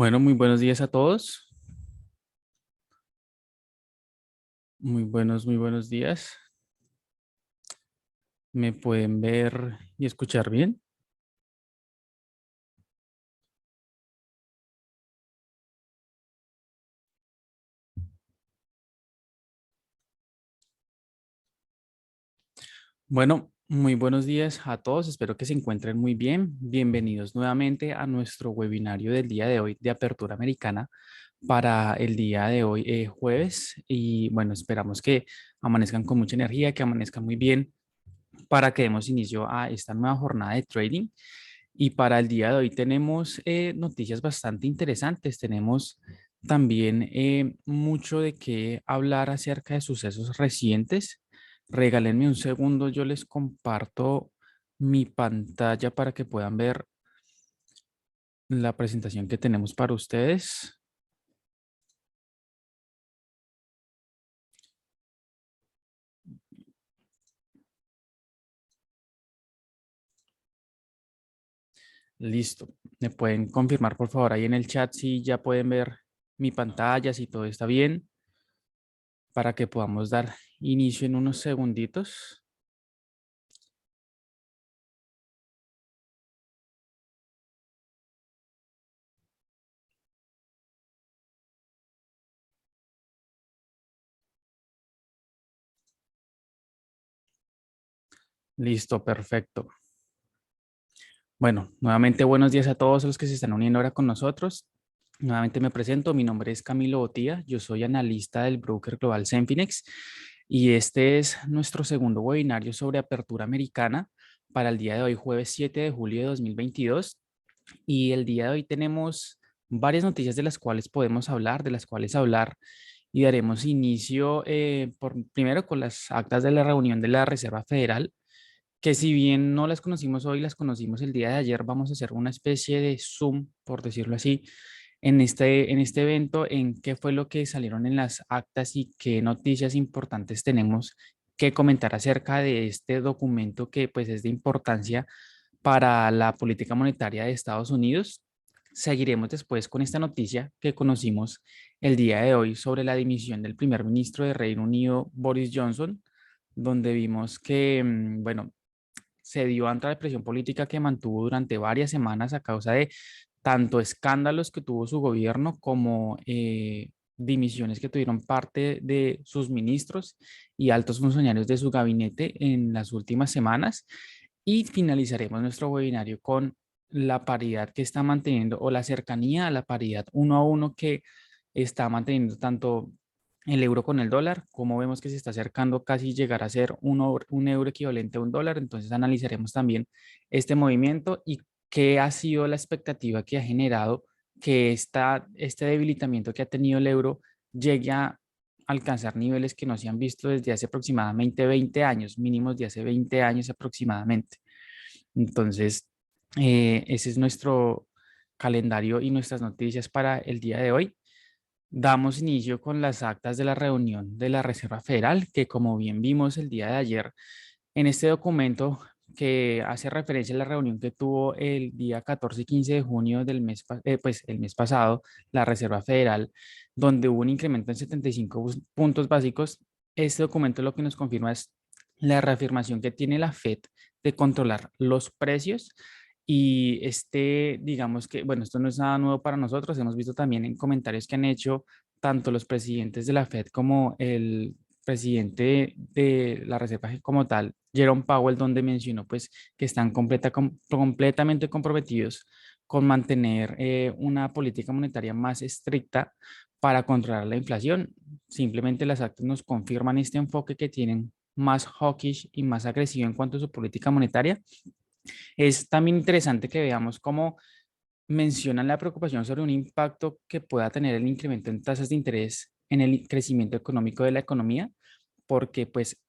Bueno, muy buenos días a todos. Muy buenos días. ¿Me pueden ver y escuchar bien? Bueno, muy buenos días a todos. Espero que se encuentren muy bien. Bienvenidos nuevamente a nuestro webinario del día de hoy de Apertura Americana para el día de hoy, jueves. Y bueno, esperamos que amanezcan con mucha energía, que amanezcan muy bien para que demos inicio a esta nueva jornada de trading. Y para el día de hoy tenemos noticias bastante interesantes. Tenemos también mucho de qué hablar acerca de sucesos recientes. Regálenme un segundo, yo les comparto mi pantalla para que puedan ver la presentación que tenemos para ustedes. Listo. ¿Me pueden confirmar por favor ahí en el chat si ya pueden ver mi pantalla, si todo está bien, para que podamos dar inicio en unos segunditos? Listo, perfecto. Bueno, nuevamente buenos días a todos los que se están uniendo ahora con nosotros. Nuevamente me presento, mi nombre es Camilo Botía, yo soy analista del broker global Senfinex y este es nuestro segundo webinario sobre apertura americana para el día de hoy, jueves 7 de julio de 2022. Y el día de hoy tenemos varias noticias de las cuales podemos hablar, de las cuales hablar y daremos inicio primero con las actas de la reunión de la Reserva Federal, que si bien no las conocimos hoy, las conocimos el día de ayer. Vamos a hacer una especie de zoom, por decirlo así, en este evento, en qué fue lo que salieron en las actas y qué noticias importantes tenemos que comentar acerca de este documento que pues es de importancia para la política monetaria de Estados Unidos. Seguiremos después con esta noticia que conocimos el día de hoy sobre la dimisión del primer ministro de Reino Unido, Boris Johnson, donde vimos que, bueno, se dio ante la presión política que mantuvo durante varias semanas a causa de tanto escándalos que tuvo su gobierno como dimisiones que tuvieron parte de sus ministros y altos funcionarios de su gabinete en las últimas semanas. Y finalizaremos nuestro webinario con la paridad que está manteniendo o la cercanía a la paridad uno a uno que está manteniendo tanto el euro con el dólar, como vemos que se está acercando casi llegar a ser un euro equivalente a un dólar. Entonces analizaremos también este movimiento y qué ha sido la expectativa que ha generado que este debilitamiento que ha tenido el euro llegue a alcanzar niveles que no se han visto desde hace aproximadamente 20 años, mínimos de hace 20 años aproximadamente. Entonces, ese es nuestro calendario y nuestras noticias para el día de hoy. Damos inicio con las actas de la reunión de la Reserva Federal, que como bien vimos el día de ayer, en este documento que hace referencia a la reunión que tuvo el día 14 y 15 de junio del mes, pues el mes pasado, la Reserva Federal, donde hubo un incremento en 75 puntos básicos. Este documento lo que nos confirma es la reafirmación que tiene la Fed de controlar los precios. Y digamos que, bueno, esto no es nada nuevo para nosotros. Hemos visto también en comentarios que han hecho tanto los presidentes de la Fed como el presidente de la Reserva como tal, Jerome Powell, donde mencionó pues que están completamente comprometidos con mantener una política monetaria más estricta para controlar la inflación. Simplemente las actas nos confirman este enfoque que tienen más hawkish y más agresivo en cuanto a su política monetaria. Es también interesante que veamos cómo mencionan la preocupación sobre un impacto que pueda tener el incremento en tasas de interés en el crecimiento económico de la economía, porque pues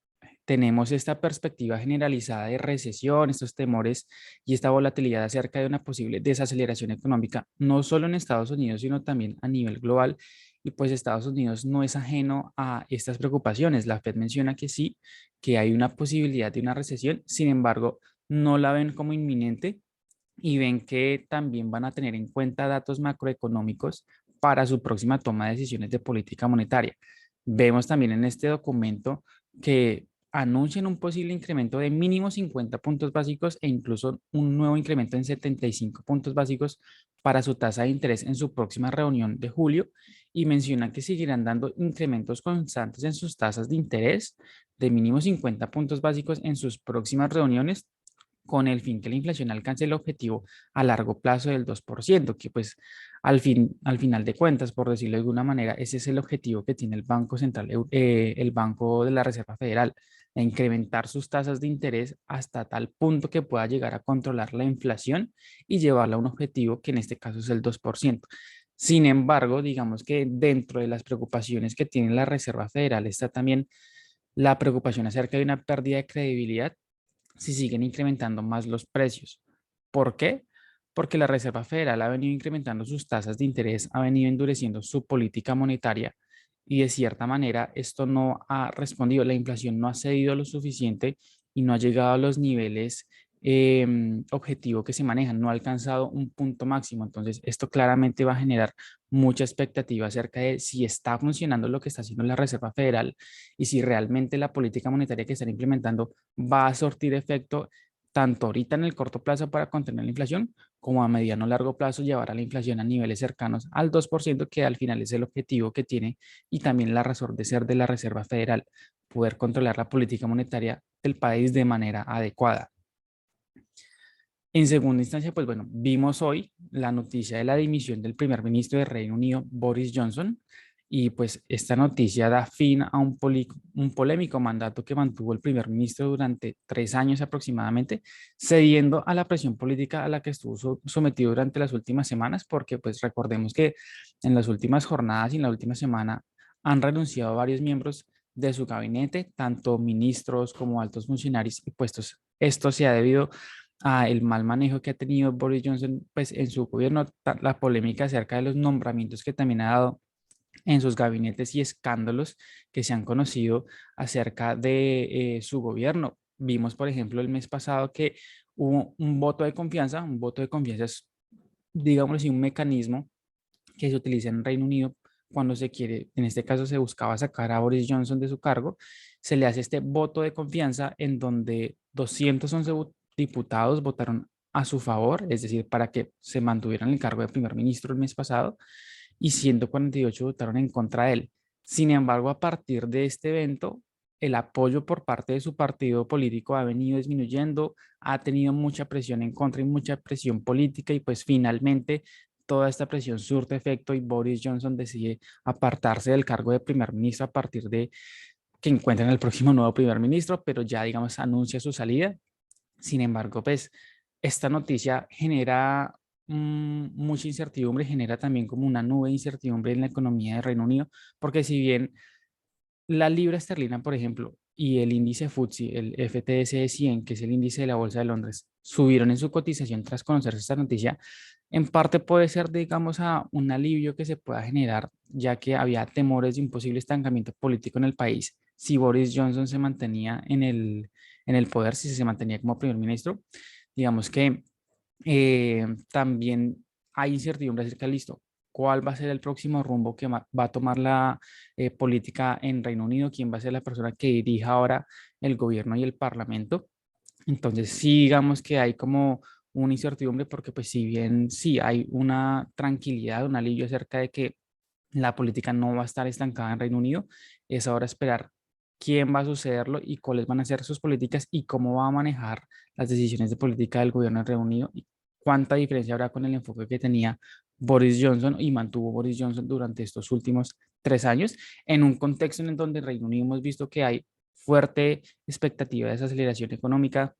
tenemos esta perspectiva generalizada de recesión, estos temores y esta volatilidad acerca de una posible desaceleración económica, no solo en Estados Unidos, sino también a nivel global. Y pues Estados Unidos no es ajeno a estas preocupaciones. La Fed menciona que sí, que hay una posibilidad de una recesión, sin embargo, no la ven como inminente y ven que también van a tener en cuenta datos macroeconómicos para su próxima toma de decisiones de política monetaria. Vemos también en este documento que anuncian un posible incremento de mínimo 50 puntos básicos e incluso un nuevo incremento en 75 puntos básicos para su tasa de interés en su próxima reunión de julio y mencionan que seguirán dando incrementos constantes en sus tasas de interés de mínimo 50 puntos básicos en sus próximas reuniones con el fin que la inflación alcance el objetivo a largo plazo del 2%, que pues al final de cuentas, por decirlo de alguna manera, ese es el objetivo que tiene el Banco Central, el Banco de la Reserva Federal, de incrementar sus tasas de interés hasta tal punto que pueda llegar a controlar la inflación y llevarla a un objetivo que en este caso es el 2%. Sin embargo, digamos que dentro de las preocupaciones que tiene la Reserva Federal está también la preocupación acerca de una pérdida de credibilidad si siguen incrementando más los precios. ¿Por qué? Porque la Reserva Federal ha venido incrementando sus tasas de interés, ha venido endureciendo su política monetaria y de cierta manera esto no ha respondido, la inflación no ha cedido lo suficiente y no ha llegado a los niveles objetivo que se manejan, no ha alcanzado un punto máximo. Entonces, esto claramente va a generar mucha expectativa acerca de si está funcionando lo que está haciendo la Reserva Federal y si realmente la política monetaria que están implementando va a surtir efecto tanto ahorita en el corto plazo para contener la inflación, como a mediano o largo plazo llevar a la inflación a niveles cercanos al 2%, que al final es el objetivo que tiene y también la razón de ser de la Reserva Federal, poder controlar la política monetaria del país de manera adecuada. En segunda instancia, pues bueno, vimos hoy la noticia de la dimisión del primer ministro de Reino Unido, Boris Johnson, y pues esta noticia da fin a un polémico mandato que mantuvo el primer ministro durante 3 años aproximadamente, cediendo a la presión política a la que estuvo sometido durante las últimas semanas, porque pues recordemos que en las últimas jornadas y en la última semana han renunciado varios miembros de su gabinete, tanto ministros como altos funcionarios y puestos. Esto se ha debido el mal manejo que ha tenido Boris Johnson pues, en su gobierno, la polémica acerca de los nombramientos que también ha dado en sus gabinetes y escándalos que se han conocido acerca de su gobierno. Vimos, por ejemplo, el mes pasado que hubo un voto de confianza es, digamos así, un mecanismo que se utiliza en Reino Unido cuando se quiere, en este caso se buscaba sacar a Boris Johnson de su cargo, se le hace este voto de confianza en donde 211 diputados votaron a su favor, es decir, para que se mantuviera en el cargo de primer ministro el mes pasado, y 148 votaron en contra de él. Sin embargo, a partir de este evento, el apoyo por parte de su partido político ha venido disminuyendo, ha tenido mucha presión en contra y mucha presión política y pues finalmente toda esta presión surte efecto y Boris Johnson decide apartarse del cargo de primer ministro a partir de que encuentren el próximo nuevo primer ministro, pero ya digamos anuncia su salida. Sin embargo, pues esta noticia genera mucha incertidumbre, genera también como una nube de incertidumbre en la economía de Reino Unido, porque si bien la libra esterlina, por ejemplo, y el índice FTSE, el FTSE 100, que es el índice de la Bolsa de Londres, subieron en su cotización tras conocerse esta noticia, en parte puede ser, digamos, a un alivio que se pueda generar, ya que había temores de un posible estancamiento político en el país si Boris Johnson se mantenía en el poder, si se mantenía como primer ministro. Digamos que también hay incertidumbre acerca de listo. ¿Cuál va a ser el próximo rumbo que va a tomar la política en Reino Unido? ¿Quién va a ser la persona que dirija ahora el gobierno y el parlamento? Entonces, sí, digamos que hay como una incertidumbre porque pues si bien sí hay una tranquilidad, un alivio acerca de que la política no va a estar estancada en Reino Unido, es ahora esperar quién va a sucederlo y cuáles van a ser sus políticas y cómo va a manejar las decisiones de política del gobierno de Reino Unido y cuánta diferencia habrá con el enfoque que tenía Boris Johnson y mantuvo Boris Johnson durante estos últimos 3 años, en un contexto en donde en Reino Unido hemos visto que hay fuerte expectativa de desaceleración económica.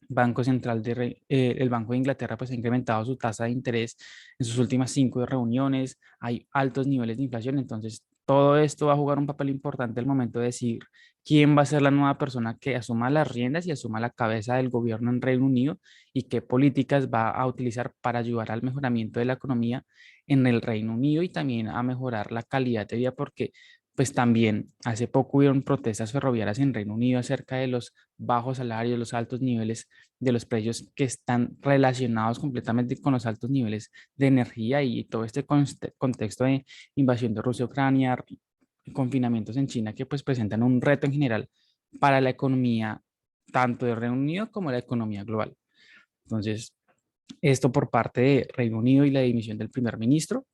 El Banco de Inglaterra pues ha incrementado su tasa de interés en sus últimas 5 reuniones, hay altos niveles de inflación, entonces todo esto va a jugar un papel importante al momento de decidir quién va a ser la nueva persona que asuma las riendas y asuma la cabeza del gobierno en Reino Unido y qué políticas va a utilizar para ayudar al mejoramiento de la economía en el Reino Unido y también a mejorar la calidad de vida, porque pues también hace poco hubieron protestas ferroviarias en Reino Unido acerca de los bajos salarios, los altos niveles de los precios que están relacionados completamente con los altos niveles de energía y todo este contexto de invasión de Rusia, Ucrania, confinamientos en China que pues presentan un reto en general para la economía tanto de Reino Unido como la economía global. Entonces, esto por parte de Reino Unido y la dimisión del primer ministro.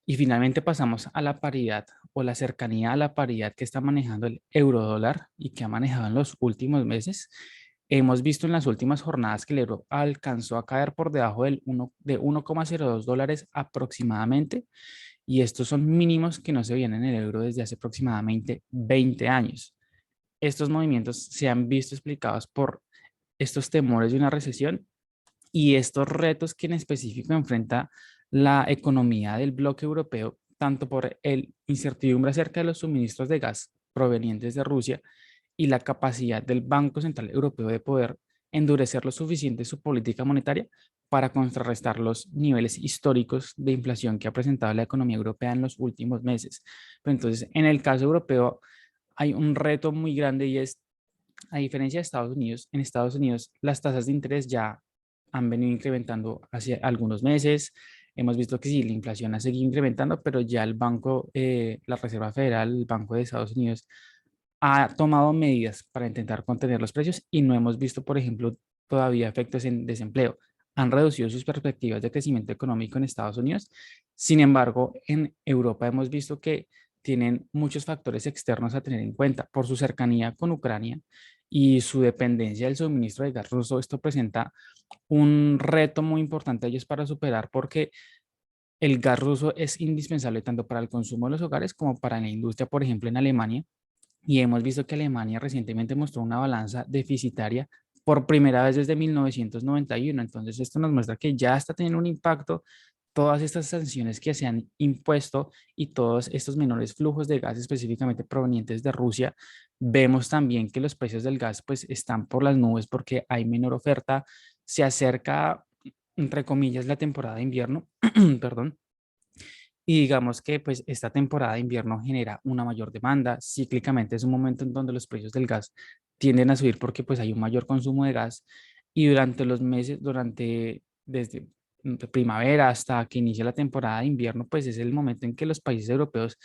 Y finalmente pasamos a la paridad o la cercanía a la paridad que está manejando el eurodólar y que ha manejado en los últimos meses. Hemos visto en las últimas jornadas que el euro alcanzó a caer por debajo del 1, de 1,02 dólares aproximadamente, y estos son mínimos que no se veían en el euro desde hace aproximadamente 20 años. Estos movimientos se han visto explicados por estos temores de una recesión y estos retos que en específico enfrenta la economía del bloque europeo, tanto por el incertidumbre acerca de los suministros de gas provenientes de Rusia y la capacidad del Banco Central Europeo de poder endurecer lo suficiente su política monetaria para contrarrestar los niveles históricos de inflación que ha presentado la economía europea en los últimos meses. Pero entonces, en el caso europeo, hay un reto muy grande y es, a diferencia de Estados Unidos, en Estados Unidos las tasas de interés ya han venido incrementando hace algunos meses. Hemos visto que sí, la inflación ha seguido incrementando, pero ya el banco, la Reserva Federal, el Banco de Estados Unidos, ha tomado medidas para intentar contener los precios y no hemos visto, por ejemplo, todavía efectos en desempleo. Han reducido sus perspectivas de crecimiento económico en Estados Unidos. Sin embargo, en Europa hemos visto que tienen muchos factores externos a tener en cuenta por su cercanía con Ucrania y su dependencia del suministro de gas ruso. Esto presenta un reto muy importante a ellos para superar porque el gas ruso es indispensable tanto para el consumo de los hogares como para la industria, por ejemplo, en Alemania. Y hemos visto que Alemania recientemente mostró una balanza deficitaria por primera vez desde 1991. Entonces, esto nos muestra que ya está teniendo un impacto todas estas sanciones que se han impuesto y todos estos menores flujos de gas específicamente provenientes de Rusia. Vemos también que los precios del gas pues están por las nubes porque hay menor oferta. Se acerca, entre comillas, la temporada de invierno, perdón, y digamos que pues esta temporada de invierno genera una mayor demanda. Cíclicamente es un momento en donde los precios del gas tienden a subir porque pues hay un mayor consumo de gas y durante los meses, desde primavera hasta que inicia la temporada de invierno, pues es el momento en que los países europeos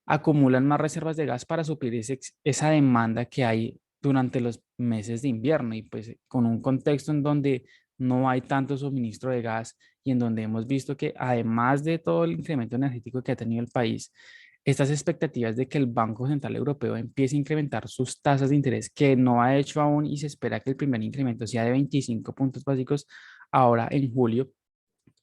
acumulan más reservas de gas para suplir esa demanda que hay durante los meses de invierno y pues con un contexto en donde no hay tanto suministro de gas y en donde hemos visto que además de todo el incremento energético que ha tenido el país, estas expectativas de que el Banco Central Europeo empiece a incrementar sus tasas de interés, que no ha hecho aún y se espera que el primer incremento sea de 25 puntos básicos ahora en julio,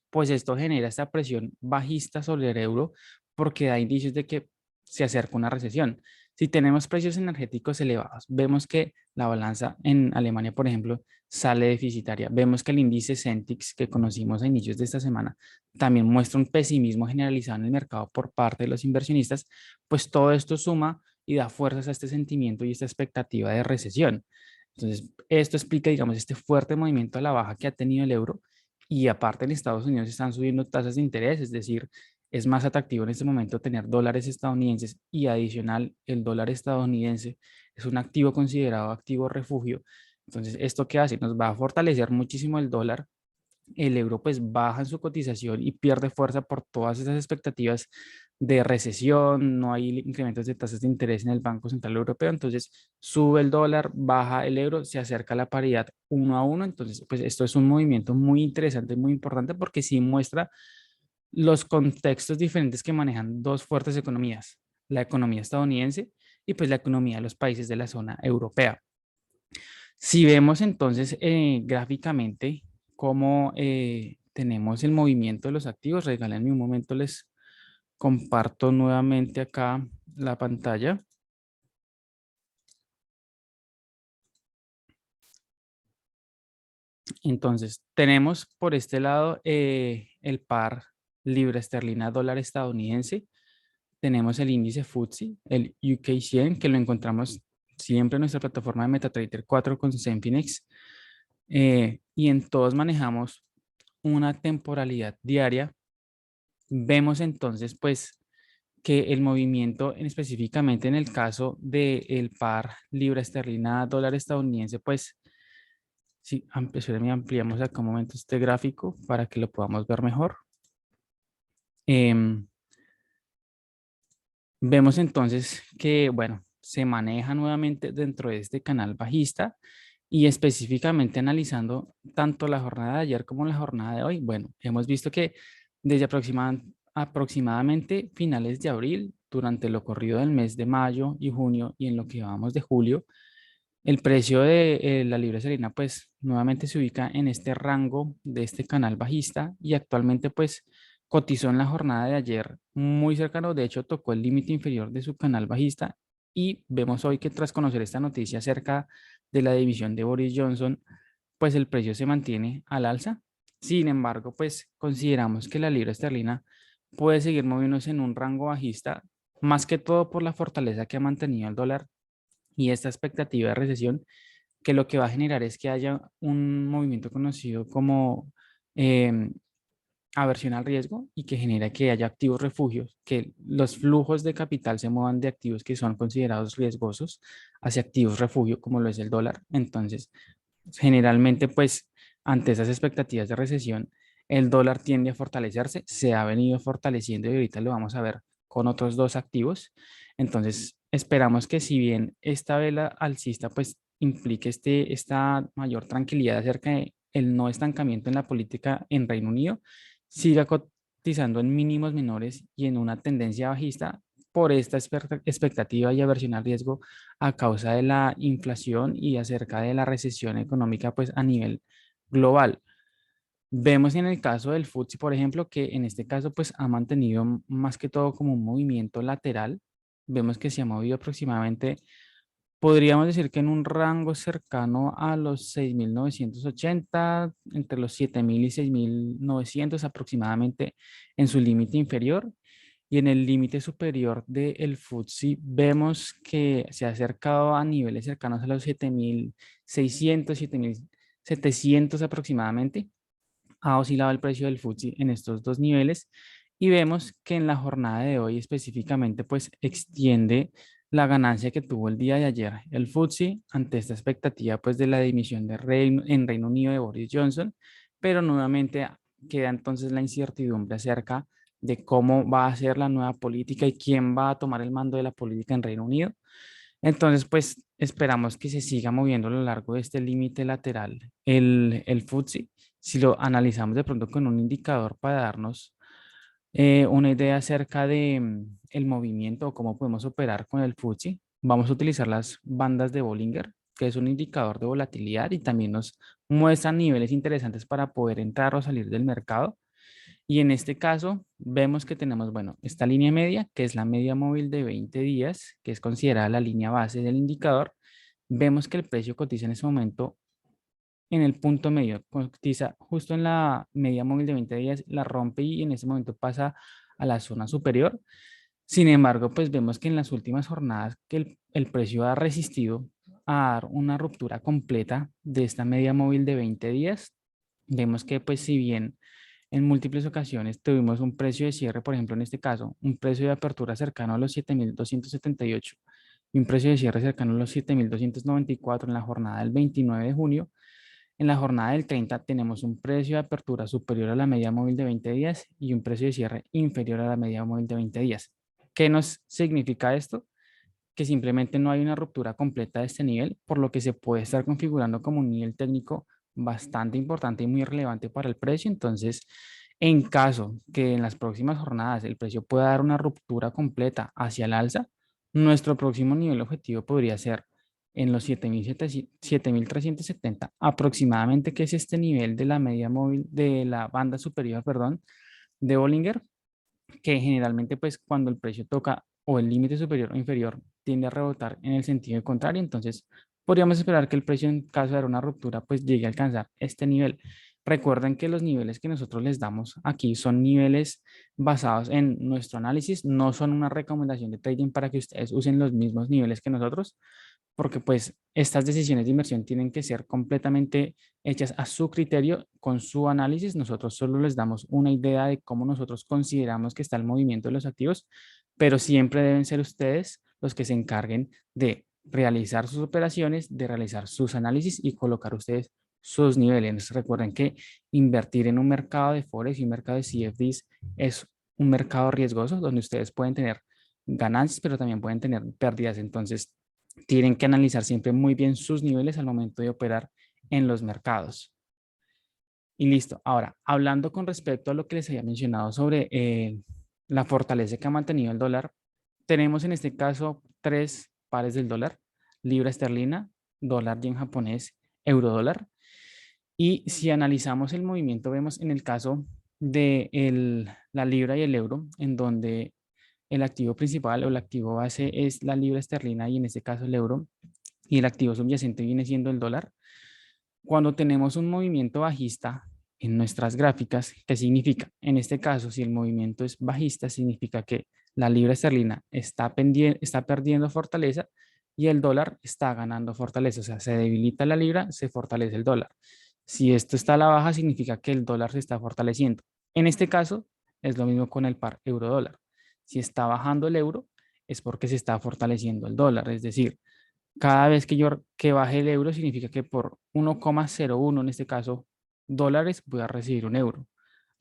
pues esto genera esta presión bajista sobre el euro porque da indicios de que se acerca una recesión. Si tenemos precios energéticos elevados, vemos que la balanza en Alemania, por ejemplo, sale deficitaria. Vemos que el índice Centix que conocimos a inicios de esta semana también muestra un pesimismo generalizado en el mercado por parte de los inversionistas, pues todo esto suma y da fuerzas a este sentimiento y esta expectativa de recesión. Entonces, esto explica, digamos, este fuerte movimiento a la baja que ha tenido el euro y aparte en Estados Unidos están subiendo tasas de interés, es decir, es más atractivo en este momento tener dólares estadounidenses y adicional el dólar estadounidense es un activo considerado activo refugio. Entonces, ¿esto qué hace? Nos va a fortalecer muchísimo el dólar, el euro pues baja en su cotización y pierde fuerza por todas esas expectativas de recesión, no hay incrementos de tasas de interés en el Banco Central Europeo, entonces sube el dólar, baja el euro, se acerca a la paridad 1 a 1, entonces pues esto es un movimiento muy interesante, muy importante porque sí muestra los contextos diferentes que manejan dos fuertes economías, la economía estadounidense y pues la economía de los países de la zona europea. Si vemos entonces gráficamente cómo tenemos el movimiento de los activos, regálenme un momento, les comparto nuevamente acá la pantalla. Entonces, tenemos por este lado el par libra esterlina dólar estadounidense. Tenemos el índice FTSE, el UK 100, que lo encontramos siempre en nuestra plataforma de MetaTrader 4 con Zenfinex. Y en todos manejamos una temporalidad diaria. Vemos entonces, pues, que el movimiento específicamente en el caso del par libra esterlina dólar estadounidense, pues si ampliamos acá un momento este gráfico para que lo podamos ver mejor. Em, Vemos entonces que, bueno, se maneja nuevamente dentro de este canal bajista y específicamente analizando tanto la jornada de ayer como la jornada de hoy. Bueno, hemos visto que desde aproximadamente finales de abril, durante lo corrido del mes de mayo y junio y en lo que vamos de julio, el precio de la libra esterlina pues nuevamente se ubica en este rango de este canal bajista y actualmente pues cotizó en la jornada de ayer muy cercano, de hecho tocó el límite inferior de su canal bajista y vemos hoy que tras conocer esta noticia acerca de la división de Boris Johnson, pues el precio se mantiene al alza. Sin embargo, pues consideramos que la libra esterlina puede seguir moviéndose en un rango bajista, más que todo por la fortaleza que ha mantenido el dólar y esta expectativa de recesión, que lo que va a generar es que haya un movimiento conocido como em, aversión al riesgo y que genera que haya activos refugios, que los flujos de capital se muevan de activos que son considerados riesgosos hacia activos refugio, como lo es el dólar. Entonces, generalmente, pues, ante esas expectativas de recesión, el dólar tiende a fortalecerse, se ha venido fortaleciendo y ahorita lo vamos a ver con otros dos activos. Entonces, esperamos que si bien esta vela alcista, pues, implique esta mayor tranquilidad acerca de el no estancamiento en la política en Reino Unido, siga cotizando en mínimos menores y en una tendencia bajista por esta expectativa y aversión al riesgo a causa de la inflación y acerca de la recesión económica pues a nivel global. Vemos en el caso del FTSE, por ejemplo, que en este caso pues ha mantenido más que todo como un movimiento lateral. Vemos que se ha movido aproximadamente, podríamos decir que en un rango cercano a los 6.980 entre los 7.000 y 6.900 aproximadamente en su límite inferior. Y en el límite superior del FTSE vemos que se ha acercado a niveles cercanos a los 7.600, 7.700 aproximadamente. Ha oscilado el precio del FTSE en estos dos niveles y vemos que en la jornada de hoy específicamente pues extiende la ganancia que tuvo el día de ayer el FTSE ante esta expectativa pues de la dimisión en Reino Unido de Boris Johnson, pero nuevamente queda entonces la incertidumbre acerca de cómo va a ser la nueva política y quién va a tomar el mando de la política en Reino Unido. Entonces, pues esperamos que se siga moviendo a lo largo de este límite lateral el FTSE. Si lo analizamos de pronto con un indicador para darnos una idea acerca de el movimiento o cómo podemos operar con el FTSE, vamos a utilizar las bandas de Bollinger, que es un indicador de volatilidad y también nos muestra niveles interesantes para poder entrar o salir del mercado. Y en este caso vemos que tenemos, bueno, esta línea media, que es la media móvil de 20 días, que es considerada la línea base del indicador. Vemos que el precio cotiza en ese momento en el punto medio, cotiza justo en la media móvil de 20 días, la rompe y en ese momento pasa a la zona superior. Sin embargo, pues vemos que en las últimas jornadas que el precio ha resistido a dar una ruptura completa de esta media móvil de 20 días. Vemos que pues si bien en múltiples ocasiones tuvimos un precio de cierre, por ejemplo, en este caso, un precio de apertura cercano a los 7.278 y un precio de cierre cercano a los 7.294 en la jornada del 29 de junio. En la jornada del 30 tenemos un precio de apertura superior a la media móvil de 20 días y un precio de cierre inferior a la media móvil de 20 días. ¿Qué nos significa esto? Que simplemente no hay una ruptura completa de este nivel, por lo que se puede estar configurando como un nivel técnico bastante importante y muy relevante para el precio. Entonces, en caso que en las próximas jornadas el precio pueda dar una ruptura completa hacia el alza, nuestro próximo nivel objetivo podría ser en los 7.370 aproximadamente, que es este nivel de la media móvil de la banda superior, perdón, de Bollinger, que generalmente pues cuando el precio toca o el límite superior o inferior tiende a rebotar en el sentido contrario, entonces podríamos esperar que el precio en caso de dar una ruptura pues llegue a alcanzar este nivel. Recuerden que los niveles que nosotros les damos aquí son niveles basados en nuestro análisis, no son una recomendación de trading para que ustedes usen los mismos niveles que nosotros, porque pues estas decisiones de inversión tienen que ser completamente hechas a su criterio, con su análisis. Nosotros solo les damos una idea de cómo nosotros consideramos que está el movimiento de los activos, pero siempre deben ser ustedes los que se encarguen de realizar sus operaciones, de realizar sus análisis y colocar ustedes sus niveles. Recuerden que invertir en un mercado de Forex y un mercado de CFDs es un mercado riesgoso donde ustedes pueden tener ganancias, pero también pueden tener pérdidas. Entonces, tienen que analizar siempre muy bien sus niveles al momento de operar en los mercados. Y listo. Ahora, hablando con respecto a lo que les había mencionado sobre la fortaleza que ha mantenido el dólar, tenemos en este caso tres pares del dólar: libra esterlina, dólar yen japonés, euro dólar. Y si analizamos el movimiento, vemos en el caso de la libra y el euro, en donde el activo principal o el activo base es la libra esterlina y en este caso el euro, y el activo subyacente viene siendo el dólar. Cuando tenemos un movimiento bajista en nuestras gráficas, ¿qué significa? En este caso, si el movimiento es bajista, significa que la libra esterlina está perdiendo fortaleza y el dólar está ganando fortaleza. O sea, se debilita la libra, se fortalece el dólar. Si esto está a la baja, significa que el dólar se está fortaleciendo. En este caso, es lo mismo con el par euro-dólar. Si está bajando el euro, es porque se está fortaleciendo el dólar. Es decir, cada vez que baje el euro, significa que por 1,01, en este caso, dólares, voy a recibir un euro.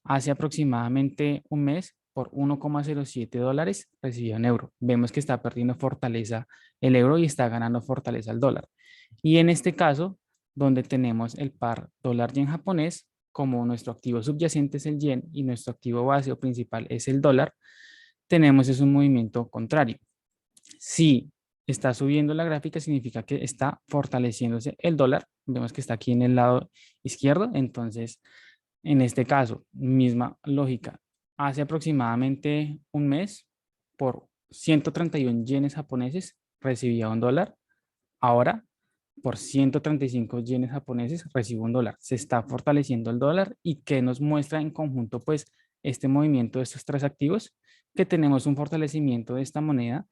Hace aproximadamente un mes, por 1,07 dólares, recibía un euro. Vemos que está perdiendo fortaleza el euro y está ganando fortaleza el dólar. Y en este caso, donde tenemos el par dólar-yen japonés, como nuestro activo subyacente es el yen y nuestro activo base o principal es el dólar, tenemos es un movimiento contrario. Si está subiendo la gráfica, significa que está fortaleciéndose el dólar. Vemos que está aquí en el lado izquierdo. Entonces, en este caso, misma lógica. Hace aproximadamente un mes, por 131 yenes japoneses, recibía un dólar. Ahora, por 135 yenes japoneses, recibo un dólar. Se está fortaleciendo el dólar y que nos muestra en conjunto, pues, este movimiento de estos tres activos, que tenemos un fortalecimiento de esta moneda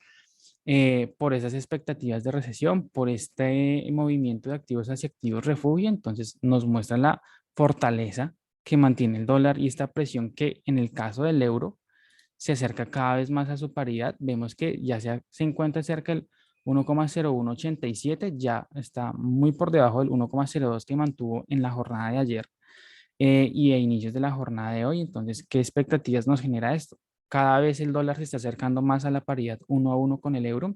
por esas expectativas de recesión, por este movimiento de activos hacia activos refugio. Entonces nos muestra la fortaleza que mantiene el dólar y esta presión que en el caso del euro se acerca cada vez más a su paridad. Vemos que ya se encuentra cerca del 1,0187, ya está muy por debajo del 1,02 que mantuvo en la jornada de ayer y a inicios de la jornada de hoy. Entonces, ¿qué expectativas nos genera esto? Cada vez el dólar se está acercando más a la paridad 1 a 1 con el euro,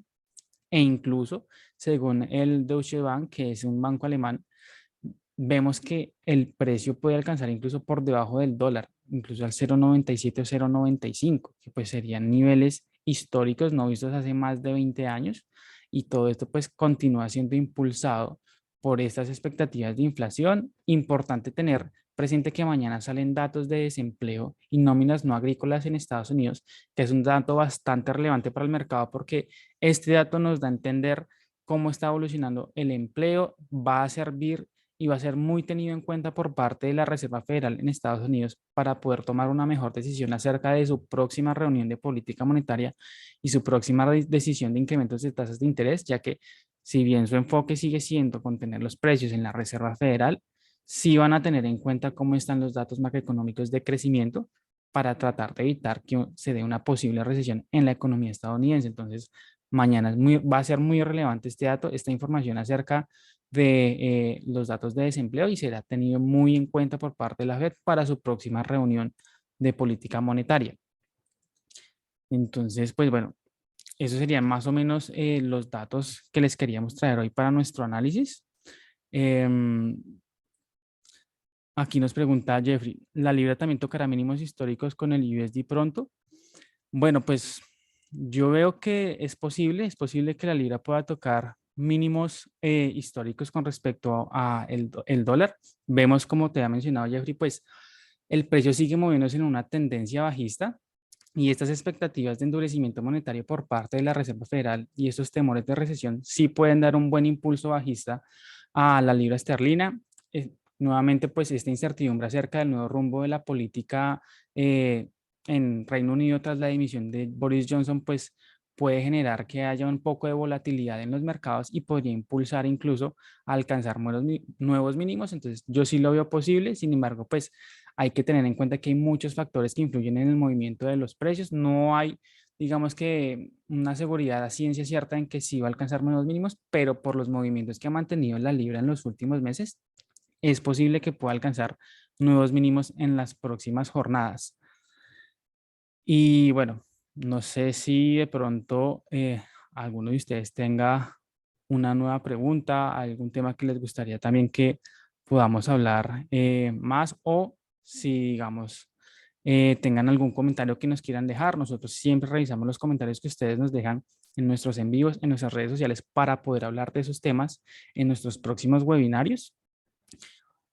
e incluso, según el Deutsche Bank, que es un banco alemán, vemos que el precio puede alcanzar incluso por debajo del dólar, incluso al 0,97 o 0,95, que pues serían niveles históricos no vistos hace más de 20 años, y todo esto pues continúa siendo impulsado por estas expectativas de inflación. Importante tener presente que mañana salen datos de desempleo y nóminas no agrícolas en Estados Unidos, que es un dato bastante relevante para el mercado porque este dato nos da a entender cómo está evolucionando el empleo, va a servir y va a ser muy tenido en cuenta por parte de la Reserva Federal en Estados Unidos para poder tomar una mejor decisión acerca de su próxima reunión de política monetaria y su próxima decisión de incrementos de tasas de interés, ya que si bien su enfoque sigue siendo contener los precios en la Reserva Federal, sí van a tener en cuenta cómo están los datos macroeconómicos de crecimiento para tratar de evitar que se dé una posible recesión en la economía estadounidense. Entonces, mañana va a ser muy relevante este dato, esta información acerca de los datos de desempleo, y será tenido muy en cuenta por parte de la Fed para su próxima reunión de política monetaria. Entonces, pues bueno, esos serían más o menos los datos que les queríamos traer hoy para nuestro análisis. Em, Aquí nos pregunta Jeffrey, ¿la libra también tocará mínimos históricos con el USD pronto? Bueno, pues yo veo que es posible que la libra pueda tocar mínimos históricos con respecto a el dólar. Vemos, como te ha mencionado Jeffrey, pues el precio sigue moviéndose en una tendencia bajista, y estas expectativas de endurecimiento monetario por parte de la Reserva Federal y estos temores de recesión sí pueden dar un buen impulso bajista a la libra esterlina. Nuevamente, pues esta incertidumbre acerca del nuevo rumbo de la política en Reino Unido tras la dimisión de Boris Johnson, pues puede generar que haya un poco de volatilidad en los mercados y podría impulsar incluso a alcanzar nuevos mínimos. Entonces, yo sí lo veo posible. Sin embargo, pues hay que tener en cuenta que hay muchos factores que influyen en el movimiento de los precios. No hay, digamos que, una seguridad a ciencia cierta en que sí va a alcanzar nuevos mínimos, pero por los movimientos que ha mantenido la libra en los últimos meses, es posible que pueda alcanzar nuevos mínimos en las próximas jornadas. Y bueno, no sé si de pronto alguno de ustedes tenga una nueva pregunta, algún tema que les gustaría también que podamos hablar más, o si, digamos, tengan algún comentario que nos quieran dejar. Nosotros siempre revisamos los comentarios que ustedes nos dejan en nuestros en vivos, en nuestras redes sociales, para poder hablar de esos temas en nuestros próximos webinarios.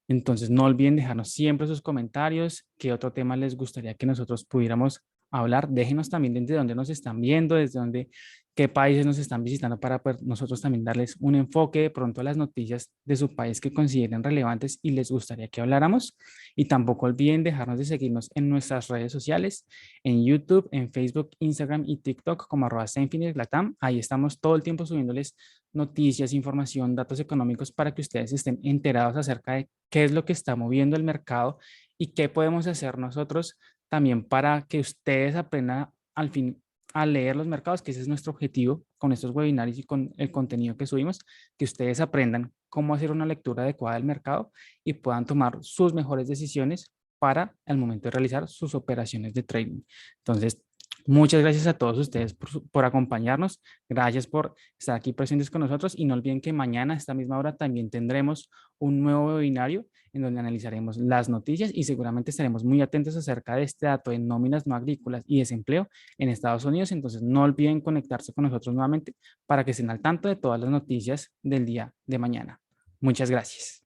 Entonces, no olviden dejarnos siempre sus comentarios, qué otro tema les gustaría que nosotros pudiéramos hablar. Déjenos también desde dónde nos están viendo, desde dónde, qué países nos están visitando, para poder nosotros también darles un enfoque de pronto a las noticias de su país que consideren relevantes y les gustaría que habláramos. Y tampoco olviden dejarnos de seguirnos en nuestras redes sociales, en YouTube, en Facebook, Instagram y TikTok como @Zenfinexlatam. Ahí estamos todo el tiempo subiéndoles noticias, información, datos económicos para que ustedes estén enterados acerca de qué es lo que está moviendo el mercado y qué podemos hacer nosotros también para que ustedes aprendan al fin a leer los mercados, que ese es nuestro objetivo con estos webinarios y con el contenido que subimos, que ustedes aprendan cómo hacer una lectura adecuada del mercado y puedan tomar sus mejores decisiones para el momento de realizar sus operaciones de trading. Entonces, muchas gracias a todos ustedes por acompañarnos. Gracias por estar aquí presentes con nosotros y no olviden que mañana a esta misma hora también tendremos un nuevo webinario en donde analizaremos las noticias y seguramente estaremos muy atentos acerca de este dato de nóminas no agrícolas y desempleo en Estados Unidos. Entonces no olviden conectarse con nosotros nuevamente para que estén al tanto de todas las noticias del día de mañana. Muchas gracias.